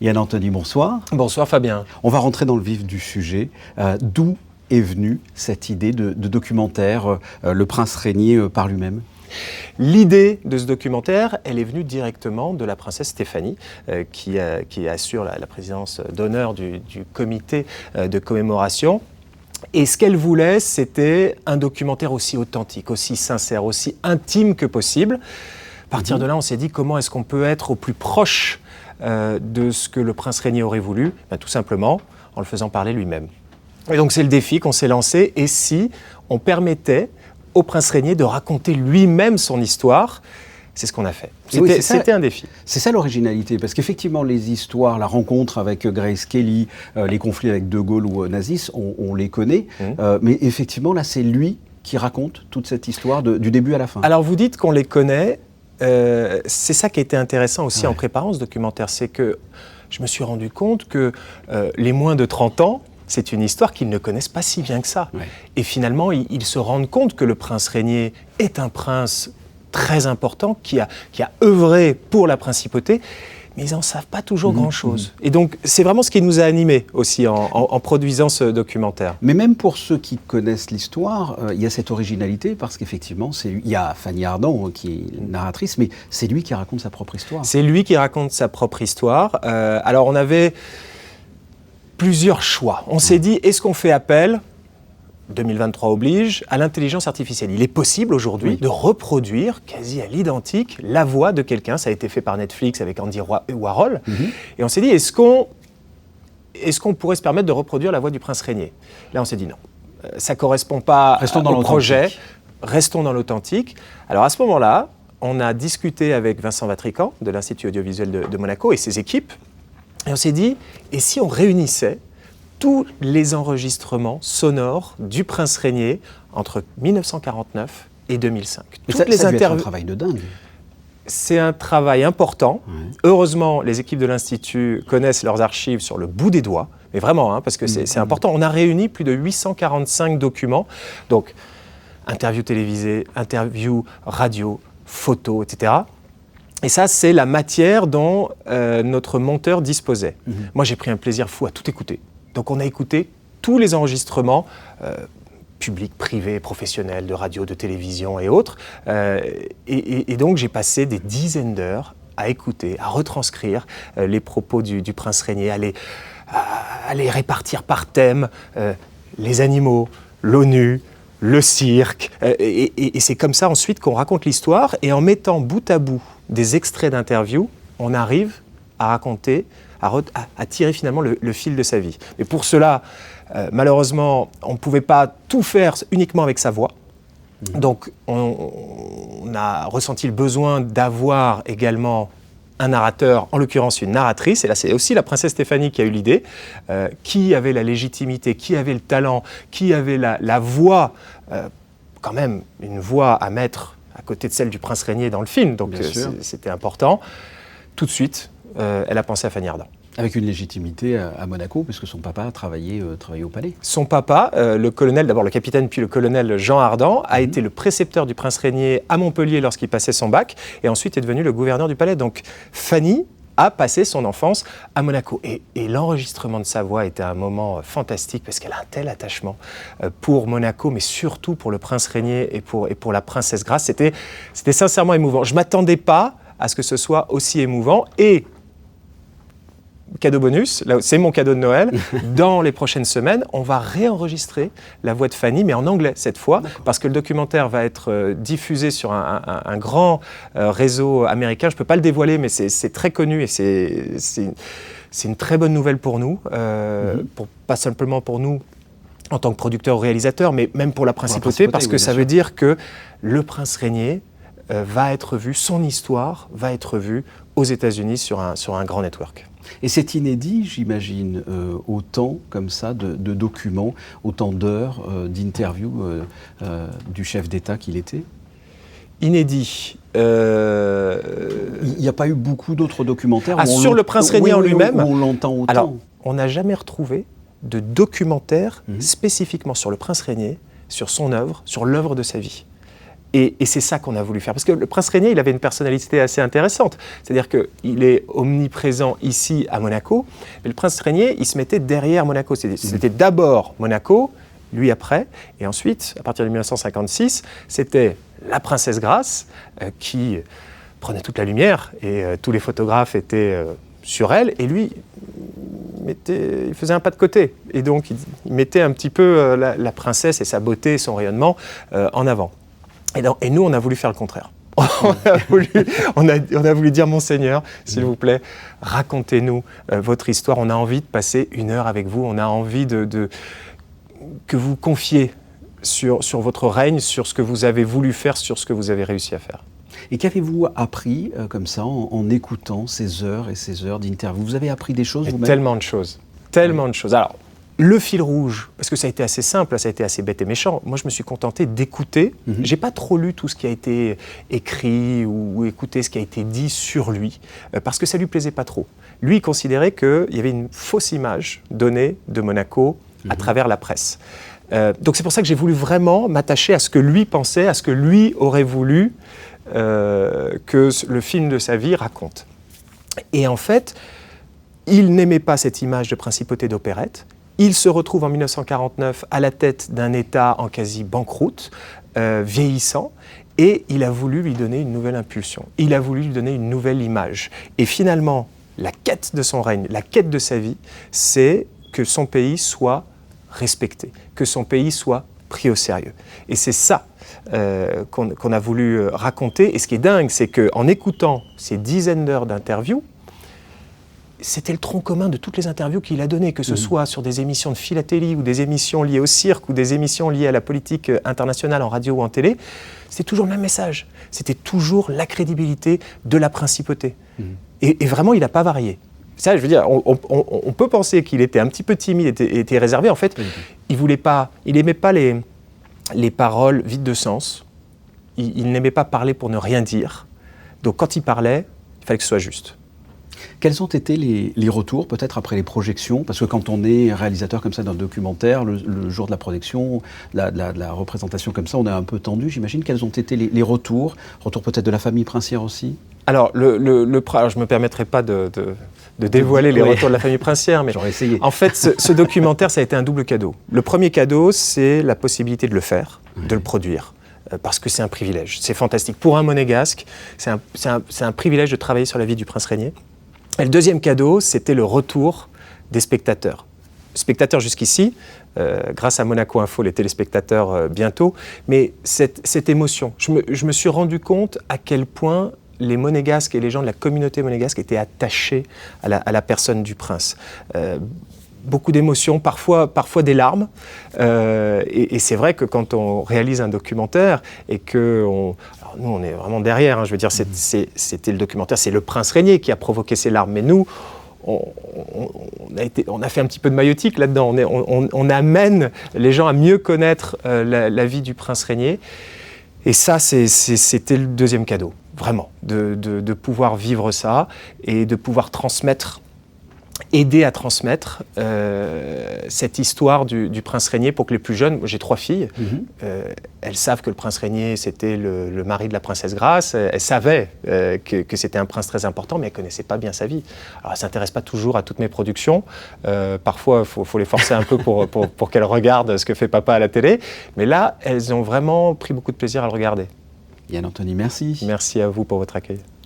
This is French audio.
Yann Anthony, bonsoir. Bonsoir Fabien. On va rentrer dans le vif du sujet. D'où est venue cette idée de documentaire, Le Prince régné par lui-même ? L'idée de ce documentaire, elle est venue directement de la princesse Stéphanie, qui assure la présidence d'honneur du comité de commémoration. Et ce qu'elle voulait, c'était un documentaire aussi authentique, aussi sincère, aussi intime que possible. À partir de là, on s'est dit comment est-ce qu'on peut être au plus proche de ce que le prince régné aurait voulu, tout simplement en le faisant parler lui-même. Et donc c'est le défi qu'on s'est lancé, et si on permettait au prince régné de raconter lui-même son histoire, c'est ce qu'on a fait. C'était un défi. C'est ça l'originalité, parce qu'effectivement les histoires, la rencontre avec Grace Kelly, les conflits avec De Gaulle ou Nazis, on les connaît, mais effectivement là c'est lui qui raconte toute cette histoire du début à la fin. Alors vous dites qu'on les connaît. C'est ça qui a été intéressant aussi en préparant ce documentaire, c'est que je me suis rendu compte que les moins de 30 ans, c'est une histoire qu'ils ne connaissent pas si bien que ça. Ouais. Et finalement, ils se rendent compte que le prince régné est un prince très important, qui a œuvré pour la principauté, mais ils n'en savent pas toujours grand-chose. Et donc, c'est vraiment ce qui nous a animés aussi en produisant ce documentaire. Mais même pour ceux qui connaissent l'histoire, il y a cette originalité, parce qu'effectivement, il y a Fanny Ardant qui est narratrice, mais c'est lui qui raconte sa propre histoire. C'est lui qui raconte sa propre histoire. Alors, on avait plusieurs choix. On s'est dit, est-ce qu'on fait appel, 2023 oblige, à l'intelligence artificielle? Il est possible aujourd'hui de reproduire quasi à l'identique la voix de quelqu'un. Ça a été fait par Netflix avec Andy Warhol. Et on s'est dit, est-ce qu'on pourrait se permettre de reproduire la voix du prince régné? Là, on s'est dit non. Ça ne correspond pas au projet. Restons dans l'authentique. Alors à ce moment-là, on a discuté avec Vincent Vatrican de l'Institut audiovisuel de Monaco et ses équipes. Et on s'est dit, et si on réunissait tous les enregistrements sonores du prince régné entre 1949 et 2005. Mais ça doit être un travail de dingue. C'est un travail important. Heureusement, les équipes de l'Institut connaissent leurs archives sur le bout des doigts, mais vraiment, parce que c'est important. On a réuni plus de 845 documents, donc interviews télévisées, interviews radio, photos, etc. Et ça, c'est la matière dont notre monteur disposait. Moi, j'ai pris un plaisir fou à tout écouter. Donc on a écouté tous les enregistrements publics, privés, professionnels, de radio, de télévision et autres. Et donc j'ai passé des dizaines d'heures à écouter, à retranscrire les propos du prince régné, à les répartir par thème, les animaux, l'ONU, le cirque. Et c'est comme ça ensuite qu'on raconte l'histoire. Et en mettant bout à bout des extraits d'interviews, on arrive à raconter, à tirer finalement le fil de sa vie. Mais pour cela, malheureusement, on ne pouvait pas tout faire uniquement avec sa voix. Donc on a ressenti le besoin d'avoir également un narrateur, en l'occurrence une narratrice, et là c'est aussi la princesse Stéphanie qui a eu l'idée, qui avait la légitimité, qui avait le talent, qui avait la voix, quand même une voix à mettre à côté de celle du prince régné dans le film, donc c'était important. Tout de suite, elle a pensé à Fanny Ardant. Avec une légitimité à Monaco, puisque son papa travaillait au palais. Son papa, le colonel, d'abord le capitaine, puis le colonel Jean Ardant, a été le précepteur du prince régné à Montpellier lorsqu'il passait son bac, et ensuite est devenu le gouverneur du palais. Donc Fanny a passé son enfance à Monaco. Et l'enregistrement de sa voix était un moment fantastique, parce qu'elle a un tel attachement pour Monaco, mais surtout pour le prince régné et pour la princesse Grace. C'était sincèrement émouvant. Je ne m'attendais pas à ce que ce soit aussi émouvant. Et cadeau bonus, c'est mon cadeau de Noël, dans les prochaines semaines, on va réenregistrer la voix de Fanny, mais en anglais cette fois, parce que le documentaire va être diffusé sur un grand réseau américain. Je ne peux pas le dévoiler, mais c'est très connu et c'est une très bonne nouvelle pour nous, pas simplement pour nous en tant que producteurs ou réalisateurs, mais même pour la principauté, parce que ça veut dire que le prince régné va être vu, son histoire va être vue aux États-Unis sur un grand network. Et c'est inédit, j'imagine, autant comme ça de documents, autant d'heures d'interviews du chef d'État qu'il était? Inédit. Il n'y a pas eu beaucoup d'autres documentaires sur le prince régné en lui-même, où on l'entend autant. Alors, on n'a jamais retrouvé de documentaire spécifiquement sur le prince régné, sur son œuvre, sur l'œuvre de sa vie. Et c'est ça qu'on a voulu faire. Parce que le prince Régnier, il avait une personnalité assez intéressante. C'est-à-dire qu'il est omniprésent ici à Monaco, mais le prince Régnier, il se mettait derrière Monaco. C'était d'abord Monaco, lui après, et ensuite, à partir de 1956, c'était la princesse Grace qui prenait toute la lumière, et tous les photographes étaient sur elle, et lui, il faisait un pas de côté. Et donc, il mettait un petit peu la princesse et sa beauté, son rayonnement en avant. Et nous, on a voulu faire le contraire. on a voulu dire, Monseigneur, s'il vous plaît, racontez-nous votre histoire. On a envie de passer 1 heure avec vous. On a envie que vous confiez sur votre règne, sur ce que vous avez voulu faire, sur ce que vous avez réussi à faire. Et qu'avez-vous appris comme ça en écoutant ces heures et ces heures d'interview? Vous avez appris des choses vous-même? Tellement de choses. Tellement de choses. Alors, le fil rouge, parce que ça a été assez simple, ça a été assez bête et méchant. Moi, je me suis contenté d'écouter. J'ai pas trop lu tout ce qui a été écrit ou écouté ce qui a été dit sur lui, parce que ça lui plaisait pas trop. Lui, il considérait qu'il y avait une fausse image donnée de Monaco à travers la presse. Donc c'est pour ça que j'ai voulu vraiment m'attacher à ce que lui pensait, à ce que lui aurait voulu que le film de sa vie raconte. Et en fait, il n'aimait pas cette image de principauté d'opérette. Il se retrouve en 1949 à la tête d'un État en quasi banqueroute, vieillissant, et il a voulu lui donner une nouvelle impulsion. Il a voulu lui donner une nouvelle image. Et finalement, la quête de son règne, la quête de sa vie, c'est que son pays soit respecté, que son pays soit pris au sérieux. Et c'est ça qu'on a voulu raconter. Et ce qui est dingue, c'est qu'en écoutant ces dizaines d'heures d'interviews, c'était le tronc commun de toutes les interviews qu'il a données, que ce soit sur des émissions de philatélie ou des émissions liées au cirque ou des émissions liées à la politique internationale en radio ou en télé. C'était toujours le même message. C'était toujours la crédibilité de la principauté. Et vraiment, il n'a pas varié. Ça, je veux dire, on peut penser qu'il était un petit peu timide, était réservé. En fait, il n'aimait pas les paroles vides de sens. Il n'aimait pas parler pour ne rien dire. Donc quand il parlait, il fallait que ce soit juste. Quels ont été les retours, peut-être après les projections? Parce que quand on est réalisateur comme ça d'un documentaire, le jour de la projection, la représentation comme ça, on est un peu tendu, j'imagine. Quels ont été les retours? Retours peut-être de la famille princière aussi? Alors, alors je ne me permettrai pas de dévoiler les retours de la famille princière, mais j'aurais essayé. En fait, ce documentaire, ça a été un double cadeau. Le premier cadeau, c'est la possibilité de le faire, de le produire. Parce que c'est un privilège, c'est fantastique. Pour un monégasque, c'est un privilège de travailler sur la vie du prince Régnier. Et le deuxième cadeau, c'était le retour des spectateurs. Spectateurs jusqu'ici, grâce à Monaco Info, les téléspectateurs bientôt, mais cette émotion, je me suis rendu compte à quel point les monégasques et les gens de la communauté monégasque étaient attachés à la personne du prince. Beaucoup d'émotions, parfois des larmes. Et c'est vrai que quand on réalise un documentaire et que alors nous, on est vraiment derrière, je veux dire, c'était le documentaire, c'est le prince Régnier qui a provoqué ces larmes. Mais nous, on a fait un petit peu de maïeutique là-dedans. On amène les gens à mieux connaître la vie du prince Régnier. Et ça, c'était le deuxième cadeau, vraiment, de pouvoir vivre ça et de pouvoir transmettre, aider à transmettre cette histoire du prince Régnier pour que les plus jeunes, moi j'ai 3 filles, elles savent que le prince Régnier c'était le mari de la princesse Grace, elles savaient que c'était un prince très important, mais elles ne connaissaient pas bien sa vie. Alors elles ne s'intéressent pas toujours à toutes mes productions, parfois il faut les forcer un peu pour qu'elles regardent ce que fait papa à la télé, mais là elles ont vraiment pris beaucoup de plaisir à le regarder. Yann Anthony, merci. Merci à vous pour votre accueil.